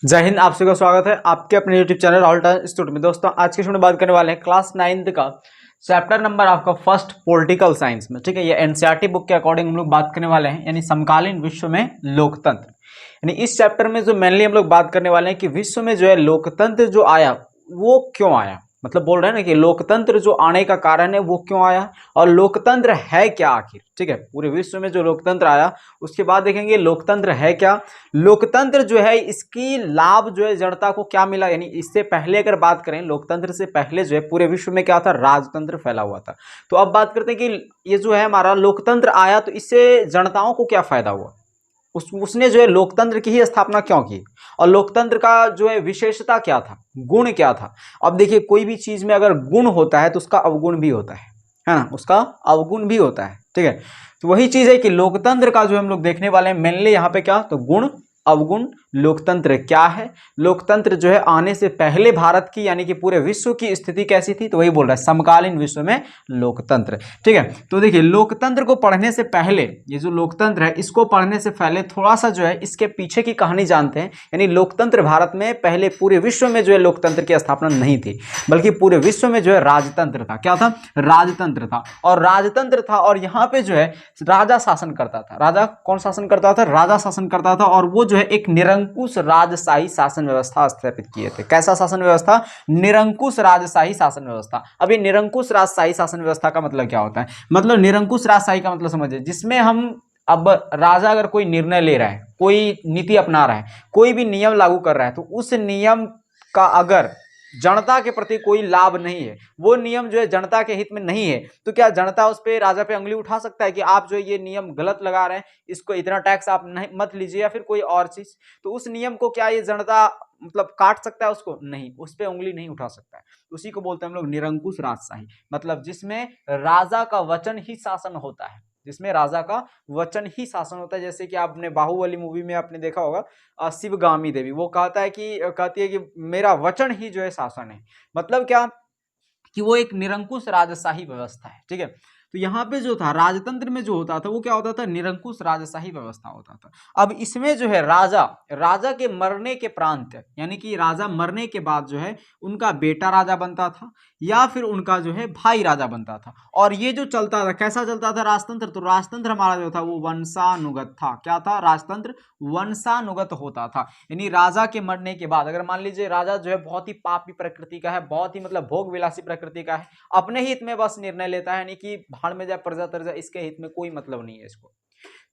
जय हिंद। आप सभी का स्वागत है आपके अपने YouTube चैनल राहुल इंस्टीट्यूट में। दोस्तों आज की शुरू में बात करने वाले हैं क्लास 9th का चैप्टर नंबर आपका फर्स्ट पॉलिटिकल साइंस में। ठीक है, ये एनसीईआरटी बुक के अकॉर्डिंग हम लोग बात करने वाले हैं, यानी समकालीन विश्व में लोकतंत्र। यानी इस चैप्टर में जो मेनली हम लोग बात करने वाले हैं कि विश्व में जो है लोकतंत्र जो आया वो क्यों आया, मतलब बोल रहे हैं ना कि लोकतंत्र जो आने का कारण है वो क्यों आया और लोकतंत्र है क्या आखिर। ठीक है, पूरे विश्व में जो लोकतंत्र आया उसके बाद देखेंगे लोकतंत्र है क्या, लोकतंत्र जो है इसकी लाभ जो है जनता को क्या मिला। यानी इससे पहले अगर बात करें, लोकतंत्र से पहले जो है पूरे विश्व में क्या था, राजतंत्र फैला हुआ था। तो अब बात करते हैं कि ये जो है हमारा लोकतंत्र आया तो इससे जनताओं को क्या फायदा हुआ, उसने जो है लोकतंत्र की ही स्थापना क्यों की और लोकतंत्र का जो है विशेषता क्या था, गुण क्या था। अब देखिए कोई भी चीज में अगर गुण होता है तो उसका अवगुण भी होता है ना, उसका अवगुण भी होता है। ठीक है, तो वही चीज है कि लोकतंत्र का जो हम लोग देखने वाले हैं मेनली यहाँ पे क्या, तो गुण अवगुण। लोकतंत्र क्या है, लोकतंत्र जो है आने से पहले भारत की यानी कि पूरे विश्व की स्थिति कैसी थी, तो वही बोल रहा है समकालीन विश्व में लोकतंत्र। ठीक है, तो देखिए लोकतंत्र को पढ़ने से पहले, ये जो लोकतंत्र है इसको पढ़ने से पहले थोड़ा सा जो है इसके पीछे की कहानी जानते हैं। यानी लोकतंत्र भारत में पहले पूरे विश्व में जो है लोकतंत्र की स्थापना नहीं थी, बल्कि पूरे विश्व में जो है राजतंत्र था। क्या था, राजतंत्र था। और राजतंत्र था और यहाँ पे जो है राजा शासन करता था। राजा कौन शासन करता था, राजा शासन करता था। और वो जो है एक निरंकुश राजशाही शासन व्यवस्था स्थापित किए थे। कैसा शासन व्यवस्था, निरंकुश राजशाही शासन व्यवस्था। अब ये निरंकुश राजशाही शासन व्यवस्था का मतलब क्या होता है, मतलब निरंकुश राजशाही का मतलब समझिए जिसमें हम, अब राजा अगर कोई निर्णय ले रहा है, कोई नीति अपना रहा है, कोई भी नियम लागू कर रहा है, तो उस नियम का अगर जनता के प्रति कोई लाभ नहीं है, वो नियम जो है जनता के हित में नहीं है, तो क्या जनता उस पे राजा पे उंगली उठा सकता है कि आप जो ये नियम गलत लगा रहे हैं, इसको इतना टैक्स आप नहीं मत लीजिए या फिर कोई और चीज। तो उस नियम को क्या ये जनता मतलब काट सकता है उसको, नहीं, उस पे उंगली नहीं उठा सकता है। उसी को बोलते हैं हम लोग निरंकुश राजशाही, मतलब जिसमें राजा का वचन ही शासन होता है, जिसमें राजा का वचन ही शासन होता है। जैसे कि आपने बाहुबली मूवी में आपने देखा होगा शिवगामी देवी, वो कहती है कि मेरा वचन ही जो है शासन है। मतलब क्या कि वो एक निरंकुश राजशाही व्यवस्था है। ठीक है, तो यहाँ पे जो था राजतंत्र में जो होता था वो क्या होता था, निरंकुश राजशाही व्यवस्था होता था। अब इसमें जो है राजा के मरने के प्रांत, यानी कि राजा मरने के बाद जो है उनका बेटा राजा बनता था या फिर उनका जो है भाई राजा बनता था। और ये जो चलता था, कैसा चलता था राजतंत्र, तो राजतंत्र हमारा जो था वो वंशानुगत था। क्या था, राजतंत्र वंशानुगत होता था। यानी राजा के मरने के बाद अगर मान लीजिए राजा जो है बहुत ही पापी प्रकृति का है, बहुत ही मतलब भोग विलासी प्रकृति का है, अपने हित में बस निर्णय लेता है, यानी कि भाड़ में जाए प्रजा तरजा, इसके हित में कोई मतलब नहीं है इसको।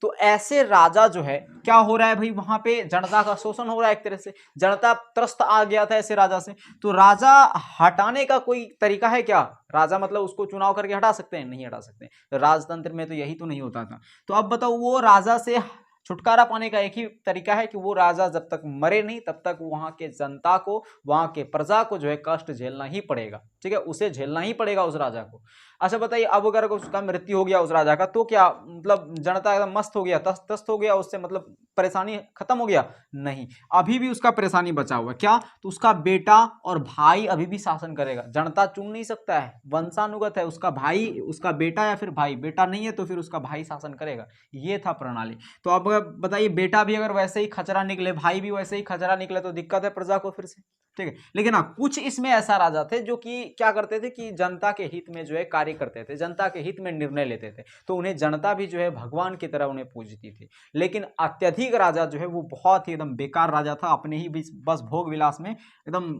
तो ऐसे राजा जो है क्या हो रहा है भाई, वहां पे जनता का शोषण हो रहा है, एक तरह से जनता त्रस्त आ गया था ऐसे राजा से। तो राजा हटाने का कोई तरीका है क्या, राजा मतलब उसको चुनाव करके हटा सकते हैं, नहीं हटा सकते। तो राजतंत्र में तो यही तो नहीं होता था। तो अब बताओ वो राजा से छुटकारा पाने का एक ही तरीका है कि वो राजा जब तक मरे नहीं तब तक वहां के जनता को, वहां के प्रजा को जो है कष्ट झेलना ही पड़ेगा। ठीक है, उसे झेलना ही पड़ेगा उस राजा को। अच्छा बताइए, अब अगर उसका मृत्यु हो गया उस राजा का, तो क्या मतलब जनता एकदम मस्त हो गया, तस्त हो गया, उससे मतलब परेशानी खत्म हो गया, नहीं, अभी भी उसका परेशानी बचा हुआ। क्या, तो उसका बेटा और भाई अभी भी शासन करेगा। जनता चुन नहीं सकता है, वंशानुगत है, उसका भाई, उसका बेटा या फिर भाई, बेटा नहीं है तो फिर उसका भाई शासन करेगा। ये था प्रणाली। तो अब बताइए बेटा भी अगर वैसे ही खचरा निकले, भाई भी वैसे ही खचरा निकले, तो दिक्कत है प्रजा को फिर से। ठीक है, लेकिन हाँ कुछ इसमें ऐसा राजा थे जो कि क्या करते थे कि जनता के हित में जो है कार्य करते थे, जनता के हित में निर्णय लेते थे, तो उन्हें जनता भी जो है भगवान की तरह उन्हें पूजती थी। लेकिन अत्यधिक राजा जो है वो बहुत ही एकदम बेकार राजा था, अपने ही बस भोग विलास में एकदम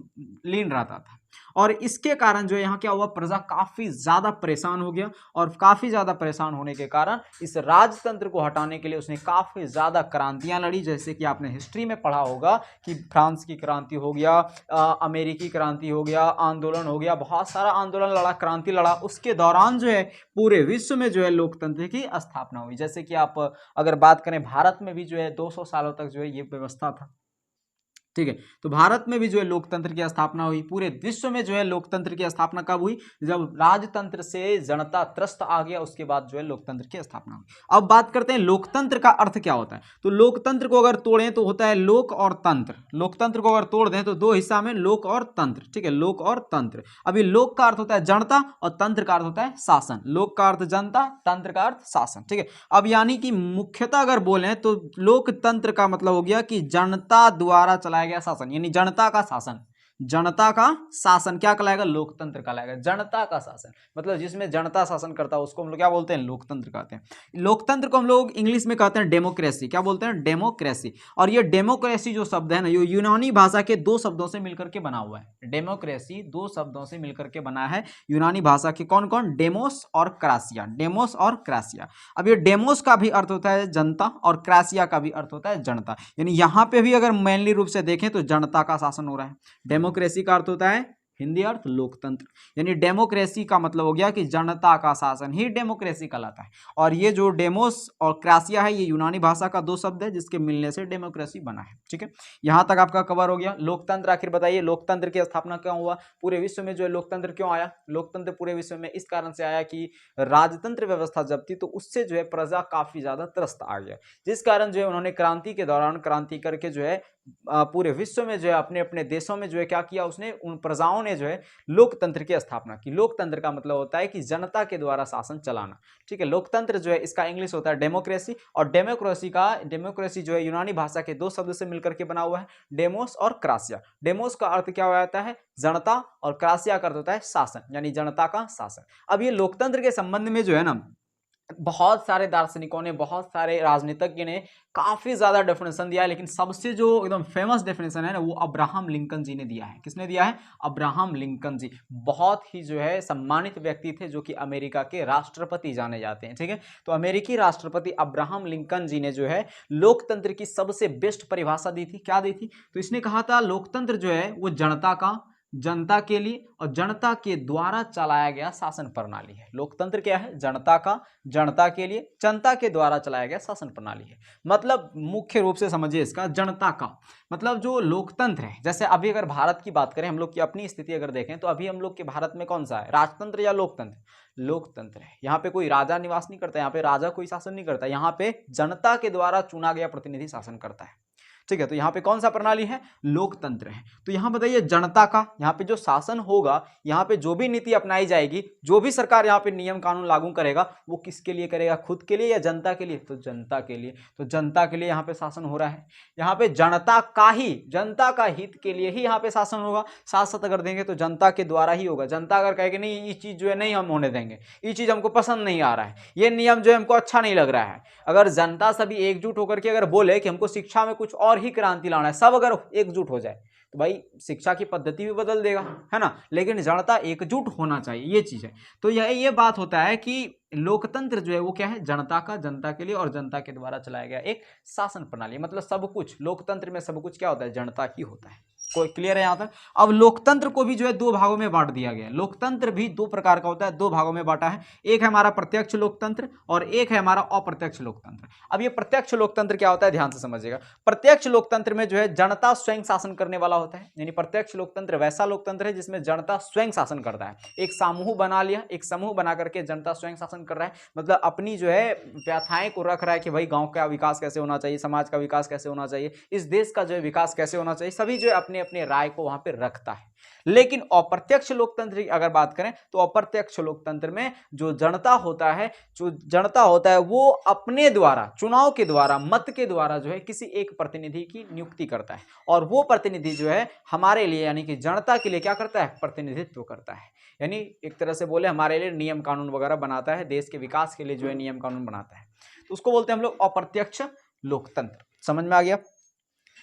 लीन रहता था। और इसके कारण जो है यहाँ क्या हुआ, प्रजा काफी ज्यादा परेशान हो गया। और काफी ज्यादा परेशान होने के कारण इस राजतंत्र को हटाने के लिए उसने काफी ज्यादा क्रांतियां लड़ी। जैसे कि आपने हिस्ट्री में पढ़ा होगा कि फ्रांस की क्रांति हो गया, अमेरिकी क्रांति हो गया, आंदोलन हो गया, बहुत सारा आंदोलन लड़ा, क्रांति लड़ा। उसके दौरान जो है पूरे विश्व में जो है लोकतंत्र की स्थापना हुई। जैसे कि आप अगर बात करें भारत में भी जो है 200 सालों तक जो है ये व्यवस्था था। ठीक है, तो भारत में भी जो है लोकतंत्र की स्थापना हुई। पूरे विश्व में जो है लोकतंत्र की स्थापना कब हुई, जब राजतंत्र से जनता त्रस्त आ गया, उसके बाद जो है लोकतंत्र की स्थापना हुई। अब बात करते हैं लोकतंत्र का अर्थ क्या होता है। तो लोकतंत्र को अगर तोड़ें तो होता है लोक और तंत्र। लोकतंत्र को अगर तोड़ दें तो दो हिस्सा में, लोक और तंत्र। ठीक है, लोक और तंत्र। अभी लोक का अर्थ होता है जनता और तंत्र का अर्थ होता है शासन। लोक का अर्थ जनता, तंत्र का अर्थ शासन। ठीक है, अब यानी कि मुख्यतः अगर बोलें तो लोकतंत्र का मतलब हो गया कि जनता द्वारा चलाया चलाया गया शासन, यानी जनता का शासन। जनता का शासन क्या कहलाएगा? लोकतंत्र कहलाएगा। जनता का शासन मतलब जिसमें जनता शासन करता है उसको हम लोग क्या बोलते हैं? लोकतंत्र कहते हैं। लोकतंत्र को हम लोग इंग्लिश में कहते हैं डेमोक्रेसी। क्या बोलते हैं? डेमोक्रेसी। और ये डेमोक्रेसी जो शब्द है ना, ये यूनानी भाषा के दो शब्दों से मिलकर के बना हुआ है। डेमोक्रेसी दो शब्दों से मिलकर के बना है यूनानी भाषा के। कौन कौन? डेमोस और क्रासिया। डेमोस और क्रासिया। अब ये डेमोस का भी अर्थ होता है जनता और क्रासिया का भी अर्थ होता है जनता, यानी यहाँ पे भी अगर मेनली रूप से देखें तो जनता का शासन हो रहा है। डेमोक्रेसी का अर्थ होता है हिंदी अर्थ लोकतंत्र, यानी डेमोक्रेसी का मतलब हो गया कि जनता का शासन ही डेमोक्रेसी कहलाता है। और ये जो डेमोस और क्रासिया है ये यूनानी भाषा का दो शब्द है जिसके मिलने से डेमोक्रेसी बना है। ठीक है, यहां तक आपका कवर हो गया। लोकतंत्र आखिर बताइए लोकतंत्र की स्थापना क्यों हुआ? पूरे विश्व में जो है लोकतंत्र क्यों आया? लोकतंत्र पूरे विश्व में इस कारण से आया कि राजतंत्र व्यवस्था जब थी तो उससे जो है प्रजा काफी ज्यादा त्रस्त आ गया, जिस कारण जो है उन्होंने क्रांति के दौरान क्रांति करके जो है पूरे विश्व में जो है अपने अपने देशों में जो है क्या किया, उसने उन प्रजाओं ने जो है लोकतंत्र की स्थापना की। लोकतंत्र का मतलब होता है कि जनता के द्वारा शासन चलाना। ठीक है, लोकतंत्र जो है इसका इंग्लिश होता है डेमोक्रेसी, और डेमोक्रेसी जो है यूनानी भाषा के दो शब्द से मिलकर के बना हुआ है, डेमोस और क्रासिया। डेमोस का अर्थ क्या हो जाता है? जनता, और क्रासिया का अर्थ होता है शासन, यानी जनता का शासन। अब ये लोकतंत्र के संबंध में जो है ना बहुत सारे दार्शनिकों ने, बहुत सारे राजनीतिज्ञ ने काफी ज्यादा डेफिनेशन दिया है, लेकिन सबसे जो एकदम फेमस डेफिनेशन है ना वो अब्राहम लिंकन जी ने दिया है। किसने दिया है? अब्राहम लिंकन जी। बहुत ही जो है सम्मानित व्यक्ति थे जो कि अमेरिका के राष्ट्रपति जाने जाते हैं। ठीक है, तो अमेरिकी राष्ट्रपति अब्राहम लिंकन जी ने जो है लोकतंत्र की सबसे बेस्ट परिभाषा दी थी। क्या दी थी? तो इसने कहा था लोकतंत्र जो है वो जनता का, जनता के लिए और जनता के द्वारा चलाया गया शासन प्रणाली है। लोकतंत्र क्या है? जनता का, जनता के लिए, जनता के द्वारा चलाया गया शासन प्रणाली है। मतलब मुख्य रूप से समझिए इसका, जनता का मतलब जो लोकतंत्र है, जैसे अभी अगर भारत की बात करें, हम लोग की अपनी स्थिति अगर देखें तो अभी हम लोग के भारत में कौन सा है? राजतंत्र या लोकतंत्र? लोकतंत्र है। यहाँ पे कोई राजा निवास नहीं करता, यहाँ पे राजा कोई शासन नहीं करता, यहाँ पे जनता के द्वारा चुना गया प्रतिनिधि शासन करता है। ठीक है, तो यहाँ पे कौन सा प्रणाली है? लोकतंत्र है। तो यहाँ बताइए जनता का, यहाँ पे जो शासन होगा, यहाँ पे जो भी नीति अपनाई जाएगी, जो भी सरकार यहाँ पे नियम कानून लागू करेगा, वो किसके लिए करेगा? खुद के लिए या जनता के लिए? तो जनता के लिए। तो जनता के लिए यहाँ पे शासन हो रहा है। यहाँ पे जनता का ही, जनता का हित के लिए ही यहाँ पे शासन होगा। साथ साथ अगर देंगे तो जनता के द्वारा ही होगा। जनता अगर कहेगी नहीं ये चीज जो है नहीं हम होने देंगे, ये चीज हमको पसंद नहीं आ रहा है, ये नियम जो है हमको अच्छा नहीं लग रहा है, अगर जनता सभी एकजुट होकर के अगर बोले कि हमको शिक्षा में कुछ और ही क्रांति लाना है, सब अगर एकजुट हो जाए तो भाई शिक्षा की पद्धति भी बदल देगा, है ना। लेकिन जनता एकजुट होना चाहिए, ये चीज है। तो ये बात होता है कि लोकतंत्र जो है वो क्या है? जनता का, जनता के लिए और जनता के द्वारा चलाया गया एक शासन प्रणाली। मतलब सब कुछ लोकतंत्र में सब कुछ क्या होता है? जनता ही होता है। कोई क्लियर है यहाँ तक? अब लोकतंत्र को भी जो है दो भागों में बांट दिया गया है। लोकतंत्र भी दो प्रकार का होता है, दो भागों में बांटा है। एक है हमारा प्रत्यक्ष लोकतंत्र और एक है हमारा अप्रत्यक्ष लोकतंत्र। अब ये प्रत्यक्ष लोकतंत्र क्या होता है, ध्यान से समझिएगा। प्रत्यक्ष लोकतंत्र में जो है जनता स्वयं शासन करने वाला होता है, यानी प्रत्यक्ष लोकतंत्र वैसा लोकतंत्र है जिसमें जनता स्वयं शासन करता है। एक समूह बना लिया, एक समूह बना करके जनता स्वयं शासन कर रहा है, मतलब अपनी जो है व्यथाएं को रख रहा है कि भाई गांव का विकास कैसे होना चाहिए, समाज का विकास कैसे होना चाहिए, इस देश का जो है विकास कैसे होना चाहिए, सभी जो है अपने अपने राय को वहां पे रखता है। लेकिन अप्रत्यक्ष लोकतंत्र की अगर बात करें तो अप्रत्यक्ष लोकतंत्र में जो जनता होता है वो अपने द्वारा, चुनाव के द्वारा, मत के द्वारा जो है किसी एक प्रतिनिधि की नियुक्ति करता है, और वो प्रतिनिधि जो है हमारे लिए यानी कि जनता के लिए क्या करता है? प्रतिनिधित्व करता है। यानी एक तरह से बोले हमारे लिए नियम कानून वगैरह बनाता है, देश के विकास के लिए जो है नियम कानून बनाता है। तो उसको बोलते हैं हम लोग अप्रत्यक्ष लोकतंत्र। समझ में आ गया?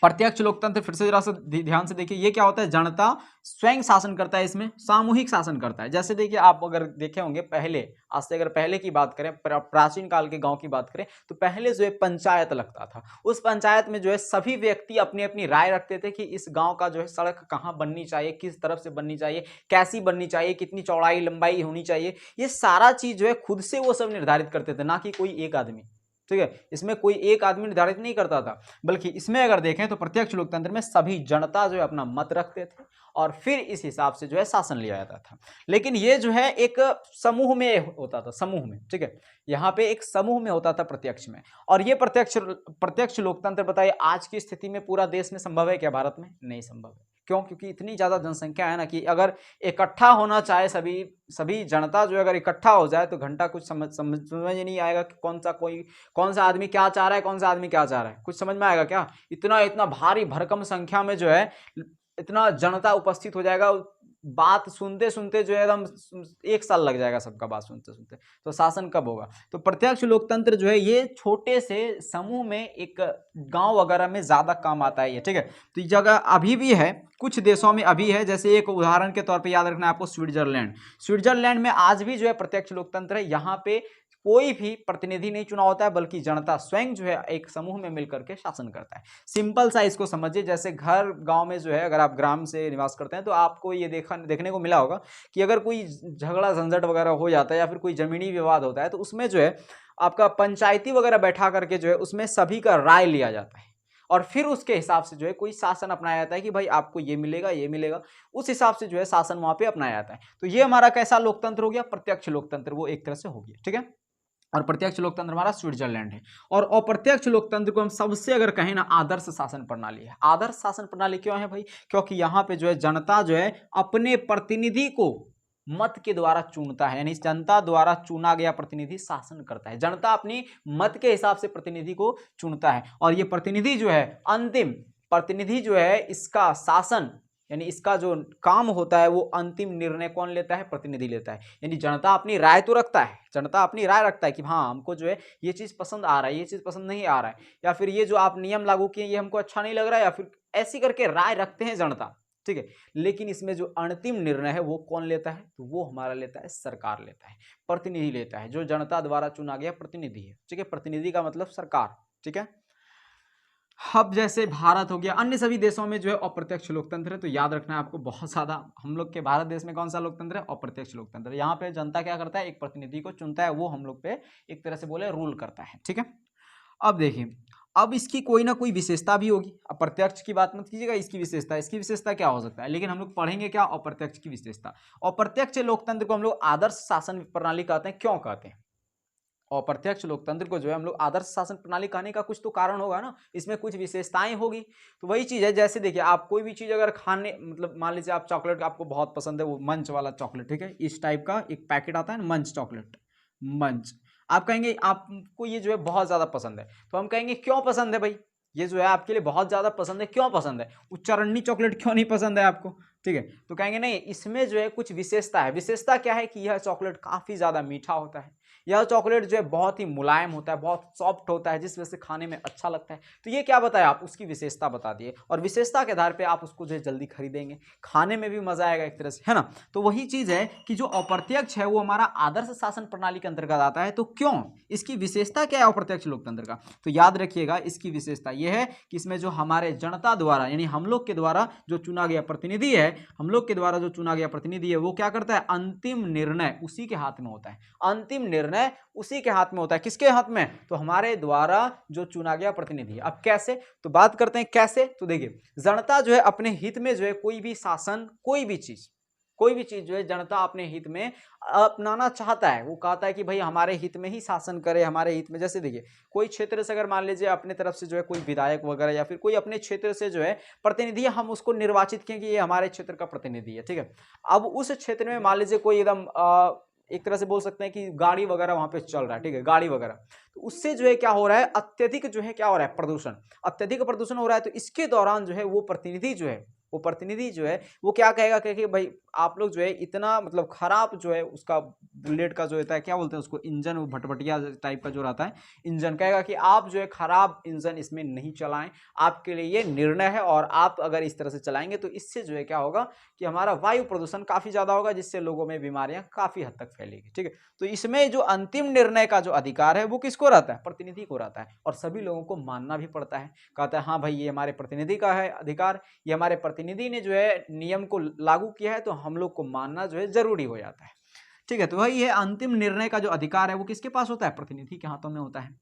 प्रत्यक्ष लोकतंत्र फिर से जरा सा ध्यान से देखिए, ये क्या होता है? जनता स्वयं शासन करता है, इसमें सामूहिक शासन करता है। जैसे देखिए आप अगर देखे होंगे पहले, आज से अगर पहले की बात करें, प्राचीन काल के गांव की बात करें तो पहले जो है पंचायत लगता था। उस पंचायत में जो है सभी व्यक्ति अपनी अपनी राय रखते थे कि इस गांव का जो है सड़क कहाँ बननी चाहिए, किस तरफ से बननी चाहिए, कैसी बननी चाहिए, कितनी चौड़ाई लंबाई होनी चाहिए, ये सारा चीज जो है खुद से वो सब निर्धारित करते थे, ना कि कोई एक आदमी। ठीक है, इसमें कोई एक आदमी निर्धारित नहीं करता था, बल्कि इसमें अगर देखें तो प्रत्यक्ष लोकतंत्र में सभी जनता जो है अपना मत रखते थे और फिर इस हिसाब से जो है शासन लिया जाता था। लेकिन ये जो है एक समूह में होता था, समूह में। ठीक है, यहाँ पे एक समूह में होता था प्रत्यक्ष में। और ये प्रत्यक्ष लोकतंत्र बताइए आज की स्थिति में पूरा देश में संभव है क्या? भारत में नहीं संभव है। क्यों? क्योंकि इतनी ज़्यादा जनसंख्या है ना कि अगर इकट्ठा होना चाहे सभी जनता जो है अगर इकट्ठा हो जाए तो घंटा कुछ समझ ही नहीं आएगा कि कौन सा आदमी क्या चाह रहा है, कौन सा आदमी क्या चाह रहा है, कुछ समझ में आएगा क्या? इतना भारी भरकम संख्या में जो है इतना जनता उपस्थित हो जाएगा, बात सुनते सुनते जो है एकदम 1 साल लग जाएगा सबका बात सुनते सुनते, तो शासन कब होगा? तो प्रत्यक्ष लोकतंत्र जो है ये छोटे से समूह में एक गांव वगैरह में ज्यादा काम आता है ये, ठीक है। तो ये जगह अभी भी है, कुछ देशों में अभी है, जैसे एक उदाहरण के तौर पे याद रखना है आपको, स्विट्जरलैंड में आज भी जो है प्रत्यक्ष लोकतंत्र है। यहाँ पे कोई भी प्रतिनिधि नहीं चुना होता है, बल्कि जनता स्वयं जो है एक समूह में मिलकर के शासन करता है। सिंपल सा इसको समझिए, जैसे घर गांव में जो है, अगर आप ग्राम से निवास करते हैं तो आपको ये देखने को मिला होगा कि अगर कोई झगड़ा झंझट वगैरह हो जाता है या फिर कोई जमीनी विवाद होता है तो उसमें जो है आपका पंचायती वगैरह बैठा करके जो है उसमें सभी का राय लिया जाता है और फिर उसके हिसाब से जो है कोई शासन अपनाया जाता है कि भाई आपको ये मिलेगा, उस हिसाब से जो है शासन वहां पे अपनाया जाता है। तो ये हमारा कैसा लोकतंत्र हो गया? प्रत्यक्ष लोकतंत्र, वो एक तरह से हो गया, ठीक है। और प्रत्यक्ष लोकतंत्र हमारा स्विट्जरलैंड है। और अप्रत्यक्ष लोकतंत्र को हम सबसे अगर कहें ना, आदर्श शासन प्रणाली है। आदर्श शासन प्रणाली क्यों है भाई? क्योंकि यहाँ पे जो है जनता जो है अपने प्रतिनिधि को मत के द्वारा चुनता है, यानी जनता द्वारा चुना गया प्रतिनिधि शासन करता है। जनता अपनी मत के हिसाब से प्रतिनिधि को चुनता है और ये प्रतिनिधि जो है अंतिम प्रतिनिधि जो है इसका शासन यानी इसका जो काम होता है वो अंतिम निर्णय कौन लेता है? प्रतिनिधि लेता है। यानी जनता अपनी राय तो रखता है, जनता अपनी राय रखता है कि हाँ हमको जो है ये चीज पसंद आ रहा है, ये चीज पसंद नहीं आ रहा है, या फिर ये जो आप नियम लागू किए ये हमको अच्छा नहीं लग रहा है, या फिर ऐसी करके राय रखते हैं जनता, ठीक है। लेकिन इसमें जो अंतिम निर्णय है वो कौन लेता है? तो वो हमारा लेता है सरकार लेता है, प्रतिनिधि लेता है, जो जनता द्वारा चुना गया प्रतिनिधि है, ठीक है। प्रतिनिधि का मतलब सरकार, ठीक है। अब जैसे भारत हो गया, अन्य सभी देशों में जो है अप्रत्यक्ष लोकतंत्र है। तो याद रखना है आपको बहुत ज्यादा, हम लोग के भारत देश में कौन सा लोकतंत्र है? अप्रत्यक्ष लोकतंत्र। यहाँ पे जनता क्या करता है? एक प्रतिनिधि को चुनता है, वो हम लोग पे एक तरह से बोले रूल करता है, ठीक है। अब देखिए, अब इसकी कोई ना कोई विशेषता भी होगी। अप्रत्यक्ष की बात मत कीजिएगा, इसकी विशेषता क्या हो सकता है, लेकिन हम लोग पढ़ेंगे क्या? अप्रत्यक्ष की विशेषता। अप्रत्यक्ष लोकतंत्र को हम लोग आदर्श शासन प्रणाली कहते हैं। क्यों कहते हैं? अप्रत्यक्ष लोकतंत्र को जो है हम लोग आदर्श शासन प्रणाली कहने का कुछ तो कारण होगा ना, इसमें कुछ विशेषताएं होगी। तो वही चीज है, जैसे देखिए आप कोई भी चीज अगर खाने, मतलब मान लीजिए आप चॉकलेट आपको बहुत पसंद है, वो मंच वाला चॉकलेट, ठीक है, इस टाइप का एक पैकेट आता है ना, मंच चॉकलेट, मंच। आप कहेंगे आपको ये जो है बहुत ज्यादा पसंद है, तो हम कहेंगे क्यों पसंद है भाई? ये जो है आपके लिए बहुत ज्यादा पसंद है, क्यों पसंद है? उच्चारणी चॉकलेट क्यों नहीं पसंद है आपको? ठीक है, तो कहेंगे नहीं, इसमें जो है कुछ विशेषता है। विशेषता क्या है? कि यह चॉकलेट काफी ज्यादा मीठा होता है, यह चॉकलेट जो है बहुत ही मुलायम होता है, बहुत सॉफ्ट होता है, जिस वजह से खाने में अच्छा लगता है। तो ये क्या बताया? आप उसकी विशेषता बता दिए, और विशेषता के आधार पे आप उसको जो है जल्दी खरीदेंगे, खाने में भी मजा आएगा एक तरह से, है ना। तो वही चीज है कि जो अप्रत्यक्ष है वो हमारा आदर्श शासन प्रणाली के अंतर्गत आता है। तो क्यों? इसकी विशेषता क्या है अप्रत्यक्ष लोकतंत्र का? तो याद रखिएगा, इसकी विशेषता यह है कि इसमें जो हमारे जनता द्वारा यानी हम लोग के द्वारा जो चुना गया प्रतिनिधि है, हम लोग के द्वारा जो चुना गया प्रतिनिधि है, वो क्या करता है? अंतिम निर्णय उसी के हाथ में होता है। अंतिम निर्णय उसी के हाथ में होता है। किसके हाथ में? तो हमारे द्वारा जो चुना गया प्रतिनिधि है। अब कैसे? तो बात करते हैं कैसे। तो देखिए, जनता जो है अपने हित में जो है कोई भी शासन, कोई भी चीज जो है जनता अपने हित में अपनाना चाहता है। वो कहता है कि भाई हमारे हित में ही शासन करे, हमारे हित में। जैसे देखिए, कोई क्षेत्र से अगर मान लीजिए अपने तरफ से जो है कोई विधायक वगैरह या फिर कोई अपने क्षेत्र से जो है प्रतिनिधि, हम उसको निर्वाचित किए कि ये हमारे क्षेत्र का प्रतिनिधि है, ठीक है। अब उस क्षेत्र में मान लीजिए कोई एकदम एक तरह से बोल सकते हैं कि गाड़ी वगैरह वहां पे चल रहा है, ठीक है, गाड़ी वगैरह, तो उससे जो है क्या हो रहा है? अत्यधिक जो है क्या हो रहा है? प्रदूषण, अत्यधिक प्रदूषण हो रहा है। तो इसके दौरान जो है वो प्रतिनिधि जो है वो क्या कहेगा कि भाई आप लोग जो है इतना मतलब खराब जो है उसका बुलेट का जो होता है, क्या बोलते हैं उसको, इंजन, वो भटभटिया टाइप का जो रहता है इंजन, कहेगा कि आप जो है खराब इंजन इसमें नहीं चलाएं, आपके लिए ये निर्णय है, और आप अगर इस तरह से चलाएंगे तो इससे जो है क्या होगा कि हमारा वायु प्रदूषण काफी ज्यादा होगा, जिससे लोगों में बीमारियां काफी हद तक फैलेगी, ठीक है। तो इसमें जो अंतिम निर्णय का जो अधिकार है वो किसको रहता है? प्रतिनिधि को रहता है, और सभी लोगों को मानना भी पड़ता है। कहता है हाँ भाई ये हमारे प्रतिनिधि का है अधिकार, ये हमारे प्रतिनिधि ने जो है नियम को लागू किया है, तो हम लोग को मानना जो है जरूरी हो जाता है, ठीक है। तो वही है, अंतिम निर्णय का जो अधिकार है वो किसके पास होता है? प्रतिनिधि के हाथों में होता है।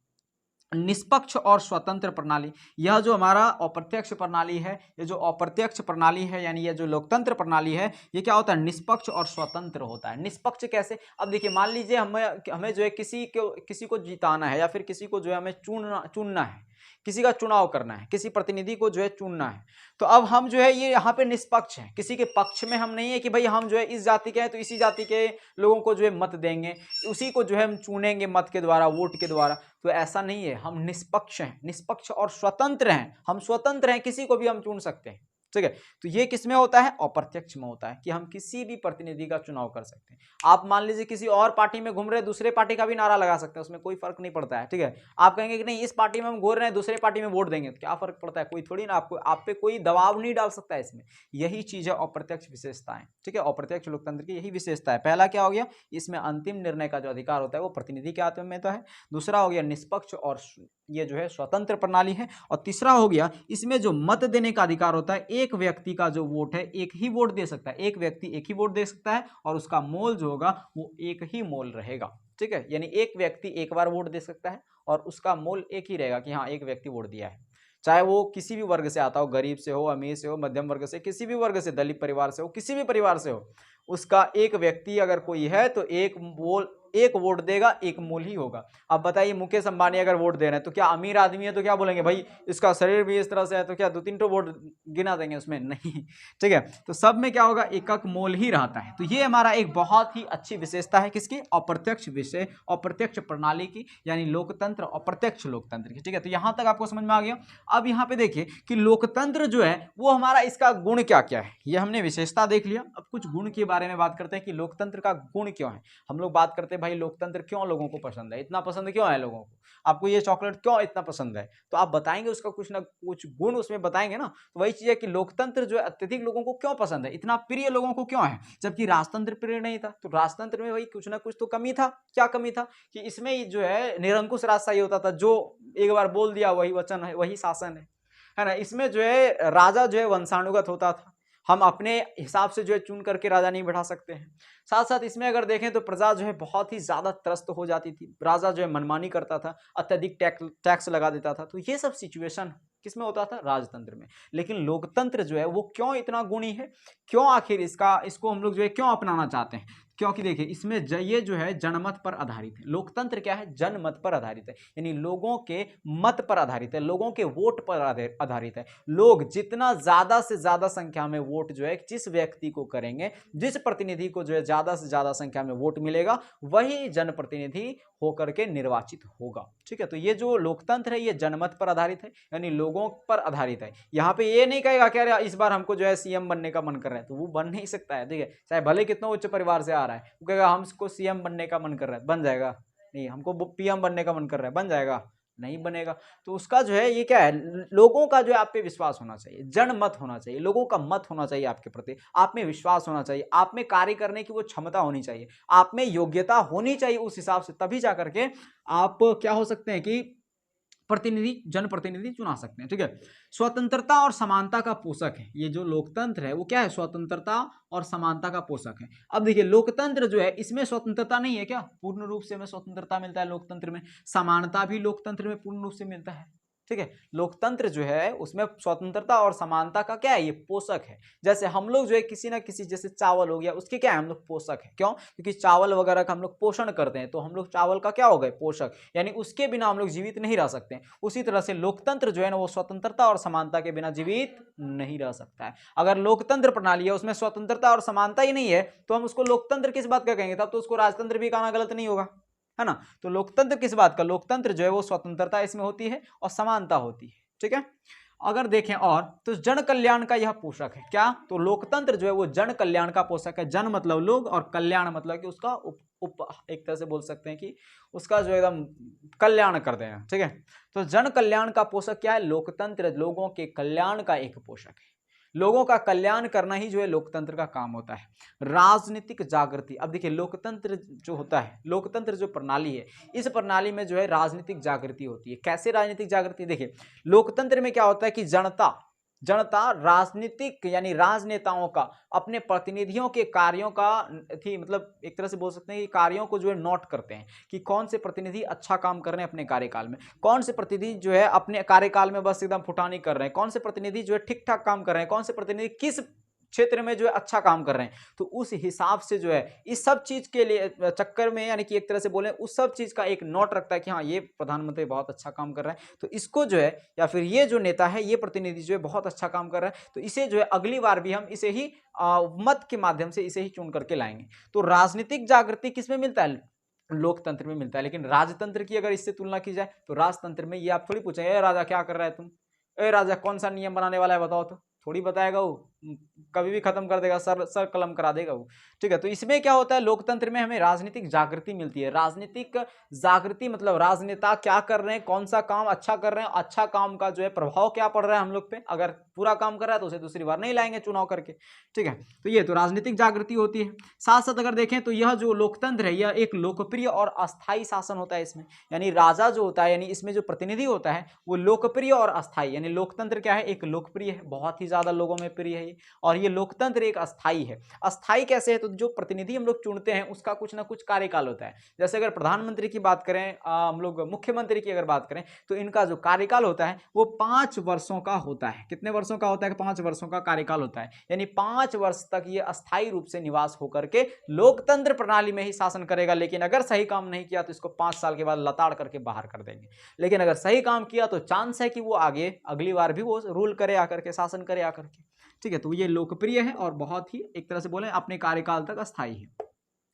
निष्पक्ष और स्वतंत्र प्रणाली, यह जो हमारा अप्रत्यक्ष प्रणाली है, ये जो अप्रत्यक्ष प्रणाली है यानी ये जो लोकतंत्र प्रणाली है, ये क्या होता है? निष्पक्ष और स्वतंत्र होता है। निष्पक्ष कैसे? अब देखिए, मान लीजिए हमें जो है किसी को जिताना है, या फिर किसी को जो है हमें चुनना है, किसी का चुनाव करना है, किसी प्रतिनिधि को जो है चुनना है। तो अब हम जो है ये यहाँ पे निष्पक्ष हैं, किसी के पक्ष में हम नहीं है कि भाई हम जो है इस जाति के हैं तो इसी जाति के लोगों को जो है मत देंगे, उसी को जो है हम चुनेंगे मत के द्वारा, वोट के द्वारा। तो ऐसा नहीं है, हम निष्पक्ष हैं, निष्पक्ष और स्वतंत्र हैं। हम स्वतंत्र हैं, किसी को भी हम चुन सकते हैं, ठीक है। तो ये किस में होता है? अप्रत्यक्ष में होता है कि हम किसी भी प्रतिनिधि का चुनाव कर सकते हैं। आप मान लीजिए किसी और पार्टी में घूम रहे हैं, दूसरे पार्टी का भी नारा लगा सकते हैं, उसमें कोई फर्क नहीं पड़ता है, ठीक है। आप कहेंगे कि नहीं इस पार्टी में हम घूर रहे हैं, दूसरे पार्टी में वोट देंगे, तो क्या फर्क पड़ता है? कोई थोड़ी ना आपको, आप पे कोई दबाव नहीं डाल सकता है इसमें। यही चीज है अप्रत्यक्ष विशेषताएं, ठीक है। अप्रत्यक्ष लोकतंत्र की यही विशेषता है। पहला क्या हो गया? इसमें अंतिम निर्णय का जो अधिकार होता है वो प्रतिनिधि के हाथ में होता है। दूसरा हो गया निष्पक्ष और ये जो है स्वतंत्र प्रणाली है। और तीसरा हो गया इसमें जो मत देने का अधिकार होता है, एक व्यक्ति का जो वोट है एक ही वोट दे सकता है, एक व्यक्ति एक ही वोट दे सकता है और उसका मोल जो होगा वो एक ही मोल रहेगा, ठीक है। यानी एक व्यक्ति एक बार वोट दे सकता है और उसका मोल एक ही रहेगा कि हाँ एक व्यक्ति वोट दिया है, चाहे वो किसी भी वर्ग से आता हो, गरीब से हो, अमीर से हो, मध्यम वर्ग से, किसी भी वर्ग से, दलित परिवार से हो, किसी भी परिवार से हो, उसका एक व्यक्ति अगर कोई है तो एक वोट देगा, एक मूल ही होगा। अब बताइए मुकेश अंबानी अगर वोट दे रहे हैं तो क्या अमीर आदमी है तो क्या बोलेंगे भाई इसका शरीर भी इस तरह से है तो क्या 2-3 तो वोट गिना देंगे उसमें? नहीं, ठीक है। तो सब में क्या होगा? एक मोल ही रहता है। तो ये हमारा एक बहुत ही अच्छी विशेषता है किसकी? अप्रत्यक्ष विषय, अप्रत्यक्ष प्रणाली की, यानी लोकतंत्र, अप्रत्यक्ष लोकतंत्र की, ठीक है। तो यहां तक आपको समझ में आ गया। अब यहाँ पे देखिए कि लोकतंत्र जो है वो हमारा, इसका गुण क्या क्या है, ये हमने विशेषता देख लिया। अब कुछ गुण के बारे में बात करते हैं कि लोकतंत्र का गुण क्यों है। हम लोग बात करते हैं भाई लोकतंत्र क्यों लोगों को पसंद है, इतना पसंद क्यों है लोगों को, आपको ये चॉकलेट क्यों इतना पसंद है, तो आप बताएंगे उसका कुछ ना कुछ गुण उसमें बताएंगे ना। तो वही चीज है कि लोकतंत्र जो है अत्यधिक लोगों को क्यों पसंद है, इतना प्रिय लोगों को क्यों है, जबकि राजतंत्र प्रिय नहीं था। तो राजतंत्र में भाई कुछ ना कुछ तो कमी था। क्या कमी था? कि इसमें जो है निरंकुश राजशाही होता था, जो एक बार बोल दिया वही वचन है, वही शासन है ना। इसमें जो है राजा जो है वंशानुगत होता था, हम अपने हिसाब से जो है चुन करके राजा नहीं बैठा सकते हैं। साथ साथ इसमें अगर देखें तो प्रजा जो है बहुत ही ज्यादा त्रस्त हो जाती थी, राजा जो है मनमानी करता था, अत्यधिक टैक्स लगा देता था। तो ये सब सिचुएशन किसमें होता था? राजतंत्र में। लेकिन लोकतंत्र जो है वो क्यों इतना गुणी है, क्यों आखिर इसको हम लोग जो है क्यों अपनाना चाहते हैं? क्योंकि देखिए इसमें ये जो है जनमत पर आधारित है। लोकतंत्र क्या है? जनमत पर आधारित है, यानी लोगों के मत पर आधारित है, लोगों के वोट पर आधारित है। लोग जितना ज्यादा से ज्यादा संख्या में वोट जो है जिस व्यक्ति को करेंगे, जिस प्रतिनिधि को जो है ज्यादा से ज्यादा संख्या में वोट मिलेगा, वही जनप्रतिनिधि होकर के निर्वाचित होगा, ठीक है। तो ये जो लोकतंत्र है ये जनमत पर आधारित है, यानी लोगों पर आधारित है। यहाँ पे ये नहीं कहेगा कि अरे इस बार हमको जो है सीएम बनने का मन कर रहा है, तो वो बन नहीं सकता है, ठीक है। चाहे भले कितना उच्च परिवार से आ रहा है, वो कहेगा हमको सीएम बनने का मन कर रहा है, बन जाएगा? नहीं। हमको पीएम बनने का मन कर रहा है, बन जाएगा? नहीं बनेगा। तो उसका जो है ये क्या है, लोगों का जो है आप पे विश्वास होना चाहिए, जनमत होना चाहिए, लोगों का मत होना चाहिए आपके प्रति, आप में विश्वास होना चाहिए, आप में कार्य करने की वो क्षमता होनी चाहिए, आप में योग्यता होनी चाहिए उस हिसाब से, तभी जा करके आप क्या हो सकते हैं कि जनप्रतिनिधि चुना सकते हैं, ठीक है। स्वतंत्रता और समानता का पोषक है ये जो लोकतंत्र है, वो क्या है? स्वतंत्रता और समानता का पोषक है। अब देखिए लोकतंत्र जो है इसमें स्वतंत्रता नहीं है क्या? पूर्ण रूप से हमें स्वतंत्रता मिलता है लोकतंत्र में, समानता भी लोकतंत्र में पूर्ण रूप से मिलता है, ठीक है। लोकतंत्र जो है उसमें स्वतंत्रता और समानता का क्या है? ये पोषक है। जैसे हम लोग जो है किसी ना किसी, जैसे चावल हो गया, उसके क्या है? हम लोग पोषक है। क्यों? क्योंकि चावल वगैरह का हम लोग पोषण करते हैं, तो हम लोग चावल का क्या हो गए? पोषक, यानी उसके बिना हम लोग जीवित नहीं रह सकते। उसी तरह से लोकतंत्र जो है ना वो स्वतंत्रता और समानता के बिना जीवित नहीं रह सकता है। अगर लोकतंत्र प्रणाली है उसमें स्वतंत्रता और समानता ही नहीं है तो हम उसको लोकतंत्र किस बात का कहेंगे? तब तो उसको राजतंत्र भी कहना गलत नहीं होगा, है ना। तो लोकतंत्र किस बात का? लोकतंत्र जो है वो स्वतंत्रता इसमें होती है और समानता होती है, ठीक है। अगर देखें और तो जन कल्याण का यह पोषक है। क्या? तो लोकतंत्र जो है वो जन कल्याण का पोषक है। जन मतलब लोग और कल्याण मतलब कि उसका एक तरह से बोल सकते हैं कि उसका जो एकदम कल्याण कर देना, ठीक है। तो जन कल्याण का पोषक क्या है? लोकतंत्र लोगों के कल्याण का एक पोषक है। लोगों का कल्याण करना ही जो है लोकतंत्र का काम होता है। राजनीतिक जागृति, अब देखिए लोकतंत्र जो होता है, लोकतंत्र जो प्रणाली है, इस प्रणाली में जो है राजनीतिक जागृति होती है। कैसे राजनीतिक जागृति? देखिए लोकतंत्र में क्या होता है कि जनता राजनीतिक यानी राजनेताओं का, अपने प्रतिनिधियों के कार्यों का मतलब एक तरह से बोल सकते हैं कि कार्यों को जो है नोट करते हैं कि कौन से प्रतिनिधि अच्छा काम कर रहे हैं अपने कार्यकाल में, कौन से प्रतिनिधि जो है अपने कार्यकाल में बस एकदम फुटानी कर रहे हैं, कौन से प्रतिनिधि जो है ठीक ठाक काम कर रहे हैं, कौन से प्रतिनिधि किस क्षेत्र में जो है अच्छा काम कर रहे हैं, तो उस हिसाब से जो है इस सब चीज के लिए चक्कर में, यानी कि एक तरह से बोले उस सब चीज का एक नोट रखता है कि हाँ ये प्रधानमंत्री बहुत अच्छा काम कर रहा है, तो इसको जो है या फिर ये जो नेता है, ये प्रतिनिधि जो है बहुत अच्छा काम कर रहा है, तो इसे जो है अगली बार भी हम इसे ही मत के माध्यम से इसे ही चुन करके लाएंगे। तो राजनीतिक जागृति किसमें मिलता है? लोकतंत्र में मिलता है। लेकिन राजतंत्र की अगर इससे तुलना की जाए तो राजतंत्र में ये आप थोड़ी पूछेंगे, ए राजा क्या कर रहा है तुम, ए राजा कौन सा नियम बनाने वाला है बताओ, तो थोड़ी बताएगा वो, कभी भी खत्म कर देगा, सर कलम करा देगा वो। ठीक है, तो इसमें क्या होता है, लोकतंत्र में हमें राजनीतिक जागृति मिलती है। राजनीतिक जागृति मतलब राजनेता क्या कर रहे हैं, कौन सा काम अच्छा कर रहे हैं, अच्छा काम का जो है प्रभाव क्या पड़ रहा है हम लोग पे, अगर पूरा काम कर रहा है तो उसे दूसरी बार नहीं लाएंगे चुनाव करके। ठीक है, तो ये तो राजनीतिक जागृति होती है। साथ साथ अगर देखें तो यह जो लोकतंत्र है यह एक लोकप्रिय और अस्थायी शासन होता है इसमें, यानी राजा जो होता है, यानी इसमें जो प्रतिनिधि होता है वो लोकप्रिय और अस्थायी, यानी लोकतंत्र क्या है, एक लोकप्रिय है, बहुत ही ज्यादा लोगों में प्रिय है ये, और ये लोकतंत्र एक अस्थायी है। अस्थायी कैसे है, तो जो प्रतिनिधि हम लोग चुनते हैं उसका कुछ ना कुछ कार्यकाल होता है। जैसे अगर प्रधानमंत्री की बात करें, हम लोग मुख्यमंत्री की अगर बात करें तो इनका जो कार्यकाल होता है वो 5 वर्षों का होता है। कितने वर्षों का होता है? 5 वर्षों का कार्यकाल होता है, यानी 5 वर्ष तक ये अस्थायी रूप से निवास होकर के लोकतंत्र प्रणाली में ही शासन करेगा। लेकिन अगर सही काम नहीं किया तो इसको 5 साल के बाद लताड़ करके बाहर कर देंगे। लेकिन अगर सही काम किया तो चांस है कि वो आगे अगली बार भी वो रूल करे आकर के, शासन करे आकर के। ठीक है, तो ये लोकप्रिय है और बहुत ही एक तरह से बोले अपने कार्यकाल तक अस्थायी है।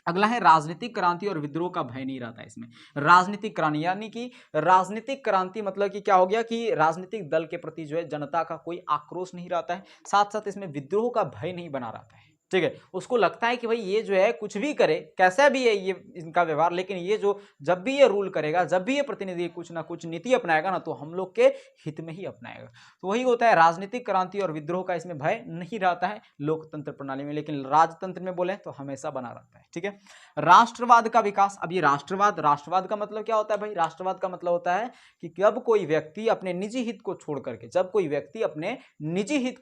अगला है राजनीतिक क्रांति और विद्रोह का भय नहीं रहता है इसमें। राजनीतिक क्रांति यानी कि राजनीतिक क्रांति मतलब कि क्या हो गया कि राजनीतिक दल के प्रति जो है जनता का कोई आक्रोश नहीं रहता है, साथ साथ इसमें विद्रोह का भय नहीं बना रहता है। ठीक है, उसको लगता है कि भाई ये जो है कुछ भी करे, कैसा भी है ये इनका व्यवहार, लेकिन ये जो जब भी ये रूल करेगा, जब भी ये प्रतिनिधि कुछ ना कुछ नीति अपनाएगा ना, तो हम लोग के हित में ही अपनाएगा। तो वही होता है, राजनीतिक क्रांति और विद्रोह का इसमें भय नहीं रहता है लोकतंत्र प्रणाली में, लेकिन राजतंत्र में बोले तो हमेशा बना रहता है। ठीक है, राष्ट्रवाद का विकास। अब ये राष्ट्रवाद का मतलब क्या होता है भाई? राष्ट्रवाद का मतलब होता है कि जब कोई व्यक्ति अपने निजी हित को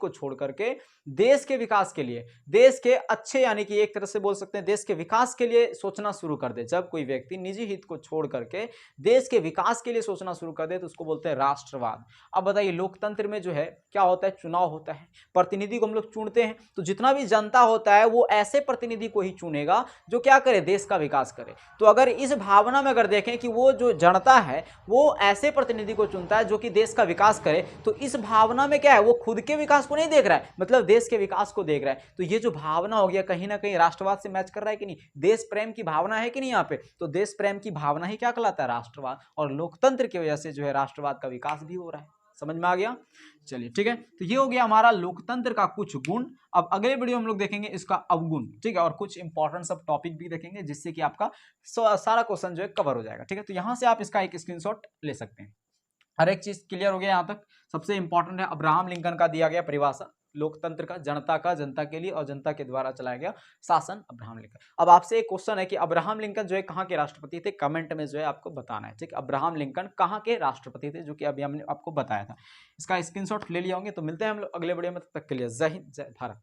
छोड़ करके, देश के विकास के लिए, देश के अच्छे, यानी कि एक तरह से बोल सकते हैं देश के विकास के लिए सोचना शुरू कर दे। जब कोई व्यक्ति निजी हित को छोड़ करके देश के विकास के लिए सोचना शुरू कर दे तो उसको बोलते हैं राष्ट्रवाद। अब बताइए, लोकतंत्र में जो है क्या होता है, चुनाव होता है, प्रतिनिधि को हम लोग चुनते हैं, तो जितना भी जनता होता है वो ऐसे प्रतिनिधि को ही चुनेगा जो क्या करे, देश का विकास करे। तो अगर इस भावना में अगर देखें कि वो जो जनता है वो ऐसे प्रतिनिधि को चुनता है जो कि देश का विकास करे, तो इस भावना में क्या है, वो खुद के विकास को नहीं देख रहा है, मतलब देश के विकास को देख रहा है। तो ये जो भावना हो गया कहीं ना कहीं राष्ट्रवाद से मैच कर रहा है कि नहीं, देश प्रेम की भावना है कि नहीं यहाँ पे, तो देश प्रेम की भावना ही क्या कहलाता है, राष्ट्रवाद। और लोकतंत्र की वजह से जो है राष्ट्रवाद का विकास भी हो रहा है। समझ में आ गया? चलिए ठीक है, तो ये हो गया हमारा लोकतंत्र का कुछ गुण। अब अगले वीडियो हम लोग देखेंगे इसका अवगुण। ठीक है, और कुछ इंपॉर्टेंट सब टॉपिक भी देखेंगे जिससे कि आपका सारा क्वेश्चन जो है कवर हो जाएगा। ठीक है, तो यहां से आप इसका एक स्क्रीनशॉट ले सकते हैं। हर एक चीज क्लियर हो गया यहाँ तक। सबसे इंपॉर्टेंट है अब्राहम लिंकन का दिया गया परिभाषा लोकतंत्र का, जनता का, जनता के लिए और जनता के द्वारा चलाया गया शासन, अब्राहम लिंकन। अब आपसे एक क्वेश्चन है कि अब्राहम लिंकन जो है कहाँ के राष्ट्रपति थे, कमेंट में जो है आपको बताना है। ठीक, अब्राहम लिंकन कहाँ के राष्ट्रपति थे, जो कि अभी हमने आपको बताया था। इसका स्क्रीनशॉट ले लिया होंगे। तो मिलते हैं हम लोग अगले वीडियो में, तब तक के लिए जय हिंद, जय भारत।